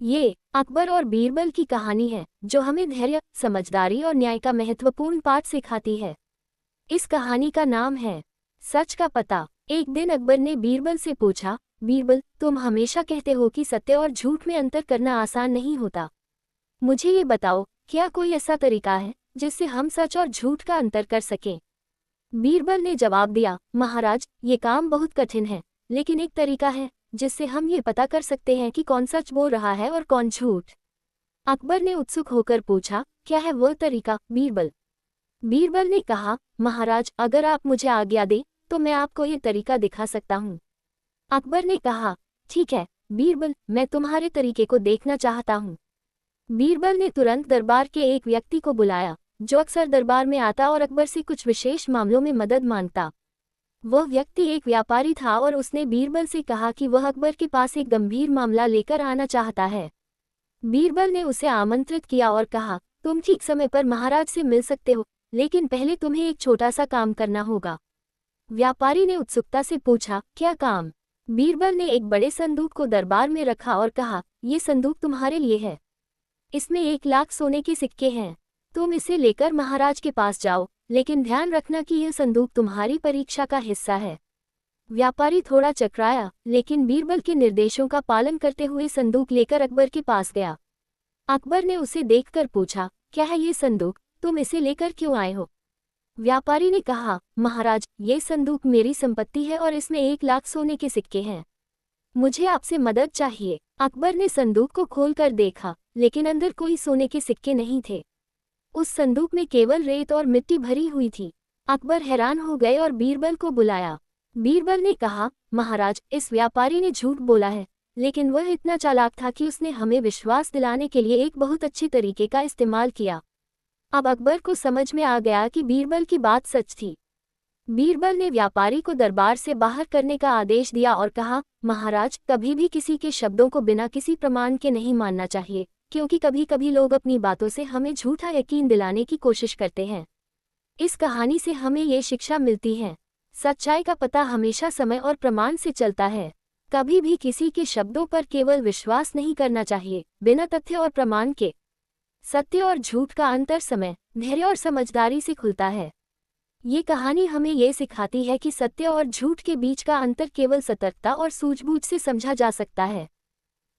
ये अकबर और बीरबल की कहानी है जो हमें धैर्य, समझदारी और न्याय का महत्वपूर्ण पाठ सिखाती है। इस कहानी का नाम है सच का पता। एक दिन अकबर ने बीरबल से पूछा, बीरबल, तुम हमेशा कहते हो कि सत्य और झूठ में अंतर करना आसान नहीं होता। मुझे ये बताओ, क्या कोई ऐसा तरीका है जिससे हम सच और झूठ का अंतर कर सकें? बीरबल ने जवाब दिया, महाराज, ये काम बहुत कठिन है, लेकिन एक तरीका है जिससे हम ये पता कर सकते हैं कि कौन सच बोल रहा है और कौन झूठ। अकबर ने उत्सुक होकर पूछा, क्या है वो तरीका, बीरबल? बीरबल ने कहा, महाराज, अगर आप मुझे आज्ञा दें तो मैं आपको ये तरीका दिखा सकता हूँ। अकबर ने कहा, ठीक है बीरबल, मैं तुम्हारे तरीके को देखना चाहता हूँ। बीरबल ने तुरंत दरबार के एक व्यक्ति को बुलाया जो अक्सर दरबार में आता और अकबर से कुछ विशेष मामलों में मदद मांगता। वह व्यक्ति एक व्यापारी था और उसने बीरबल से कहा कि वह अकबर के पास एक गंभीर मामला लेकर आना चाहता है। बीरबल ने उसे आमंत्रित किया और कहा, तुम ठीक समय पर महाराज से मिल सकते हो, लेकिन पहले तुम्हें एक छोटा सा काम करना होगा। व्यापारी ने उत्सुकता से पूछा, क्या काम? बीरबल ने एक बड़े संदूक को दरबार में रखा और कहा, ये संदूक तुम्हारे लिए है। इसमें 1 लाख सोने के सिक्के हैं। तुम इसे लेकर महाराज के पास जाओ, लेकिन ध्यान रखना कि यह संदूक तुम्हारी परीक्षा का हिस्सा है। व्यापारी थोड़ा चकराया, लेकिन बीरबल के निर्देशों का पालन करते हुए संदूक लेकर अकबर के पास गया। अकबर ने उसे देखकर पूछा, क्या है ये संदूक? तुम इसे लेकर क्यों आए हो? व्यापारी ने कहा, महाराज, ये संदूक मेरी संपत्ति है और इसमें 1 लाख सोने के सिक्के हैं। मुझे आपसे मदद चाहिए। अकबर ने संदूक को खोलकर देखा, लेकिन अंदर कोई सोने के सिक्के नहीं थे। उस संदूक में केवल रेत और मिट्टी भरी हुई थी। अकबर हैरान हो गए और बीरबल को बुलाया। बीरबल ने कहा, महाराज, इस व्यापारी ने झूठ बोला है, लेकिन वह इतना चालाक था कि उसने हमें विश्वास दिलाने के लिए एक बहुत अच्छी तरीके का इस्तेमाल किया। अब अकबर को समझ में आ गया कि बीरबल की बात सच थी। बीरबल ने व्यापारी को दरबार से बाहर करने का आदेश दिया और कहा, महाराज, कभी भी किसी के शब्दों को बिना किसी प्रमाण के नहीं मानना चाहिए, क्योंकि कभी कभी लोग अपनी बातों से हमें झूठा यकीन दिलाने की कोशिश करते हैं। इस कहानी से हमें ये शिक्षा मिलती है, सच्चाई का पता हमेशा समय और प्रमाण से चलता है। कभी भी किसी के शब्दों पर केवल विश्वास नहीं करना चाहिए, बिना तथ्य और प्रमाण के। सत्य और झूठ का अंतर समय, धैर्य और समझदारी से खुलता है। ये कहानी हमें ये सिखाती है कि सत्य और झूठ के बीच का अंतर केवल सतर्कता और सूझबूझ से समझा जा सकता है।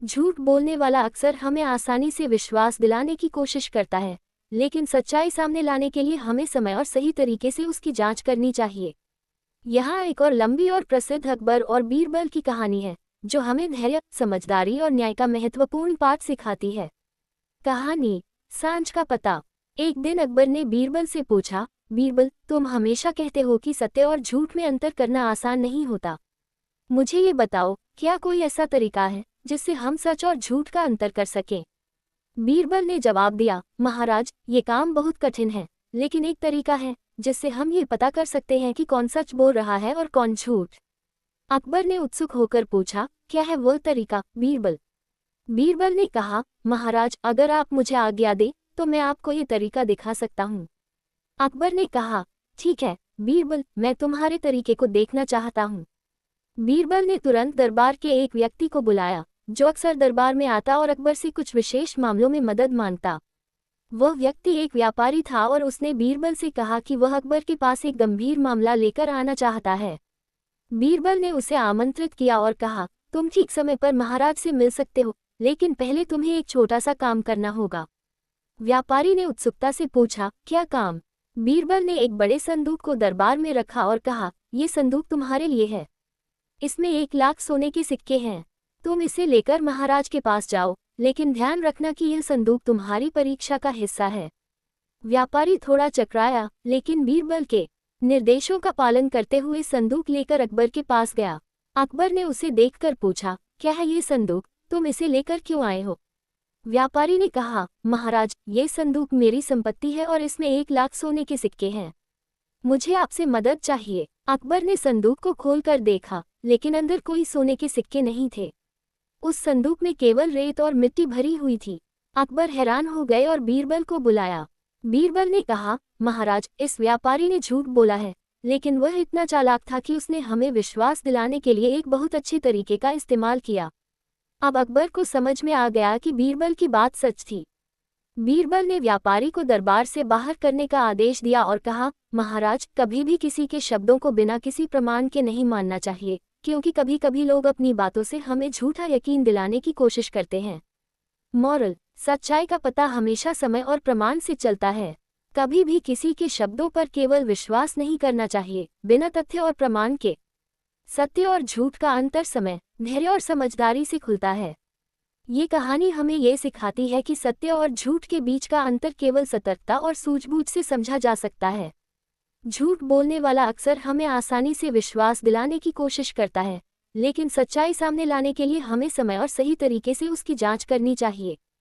झूठ बोलने वाला अक्सर हमें आसानी से विश्वास दिलाने की कोशिश करता है, लेकिन सच्चाई सामने लाने के लिए हमें समय और सही तरीके से उसकी जांच करनी चाहिए। यहाँ एक और लंबी और प्रसिद्ध अकबर और बीरबल की कहानी है जो हमें धैर्य, समझदारी और न्याय का महत्वपूर्ण पाठ सिखाती है। कहानी सांझ का पता। एक दिन अकबर ने बीरबल से पूछा, बीरबल, तुम हमेशा कहते हो कि सत्य और झूठ में अंतर करना आसान नहीं होता। मुझे ये बताओ, क्या कोई ऐसा तरीका है जिससे हम सच और झूठ का अंतर कर सकें? बीरबल ने जवाब दिया, महाराज, ये काम बहुत कठिन है, लेकिन एक तरीका है जिससे हम ये पता कर सकते हैं कि कौन सच बोल रहा है और कौन झूठ। अकबर ने उत्सुक होकर पूछा, क्या है वो तरीका, बीरबल? बीरबल ने कहा, महाराज, अगर आप मुझे आज्ञा दें तो मैं आपको ये तरीका दिखा सकता हूँ। अकबर ने कहा, ठीक है बीरबल, मैं तुम्हारे तरीके को देखना चाहता हूँ। बीरबल ने तुरंत दरबार के एक व्यक्ति को बुलाया जो अक्सर दरबार में आता और अकबर से कुछ विशेष मामलों में मदद मांगता। वह व्यक्ति एक व्यापारी था और उसने बीरबल से कहा कि वह अकबर के पास एक गंभीर मामला लेकर आना चाहता है। बीरबल ने उसे आमंत्रित किया और कहा, तुम ठीक समय पर महाराज से मिल सकते हो, लेकिन पहले तुम्हें एक छोटा सा काम करना होगा। व्यापारी ने उत्सुकता से पूछा, क्या काम? बीरबल ने एक बड़े संदूक को दरबार में रखा और कहा, ये संदूक तुम्हारे लिए है। इसमें 1 लाख सोने के सिक्के हैं। तुम इसे लेकर महाराज के पास जाओ, लेकिन ध्यान रखना कि यह संदूक तुम्हारी परीक्षा का हिस्सा है। व्यापारी थोड़ा चकराया, लेकिन बीरबल के निर्देशों का पालन करते हुए संदूक लेकर अकबर के पास गया। अकबर ने उसे देखकर पूछा, क्या है ये संदूक? तुम इसे लेकर क्यों आए हो? व्यापारी ने कहा, महाराज, ये संदूक मेरी संपत्ति है और इसमें 1 लाख सोने के सिक्के हैं। मुझे आपसे मदद चाहिए। अकबर ने संदूक को खोलकर देखा, लेकिन अंदर कोई सोने के सिक्के नहीं थे। उस संदूक में केवल रेत और मिट्टी भरी हुई थी। अकबर हैरान हो गए और बीरबल को बुलाया। बीरबल ने कहा, महाराज, इस व्यापारी ने झूठ बोला है, लेकिन वह इतना चालाक था कि उसने हमें विश्वास दिलाने के लिए एक बहुत अच्छी तरीके का इस्तेमाल किया। अब अकबर को समझ में आ गया कि बीरबल की बात सच थी। बीरबल ने व्यापारी को दरबार से बाहर करने का आदेश दिया और कहा, महाराज, कभी भी किसी के शब्दों को बिना किसी प्रमाण के नहीं मानना चाहिए, क्योंकि कभी कभी लोग अपनी बातों से हमें झूठा यकीन दिलाने की कोशिश करते हैं। मॉरल: सच्चाई का पता हमेशा समय और प्रमाण से चलता है। कभी भी किसी के शब्दों पर केवल विश्वास नहीं करना चाहिए, बिना तथ्य और प्रमाण के। सत्य और झूठ का अंतर समय, धैर्य और समझदारी से खुलता है। ये कहानी हमें ये सिखाती है कि सत्य और झूठ के बीच का अंतर केवल सतर्कता और सूझबूझ से समझा जा सकता है। झूठ बोलने वाला अक्सर हमें आसानी से विश्वास दिलाने की कोशिश करता है, लेकिन सच्चाई सामने लाने के लिए हमें समय और सही तरीके से उसकी जांच करनी चाहिए।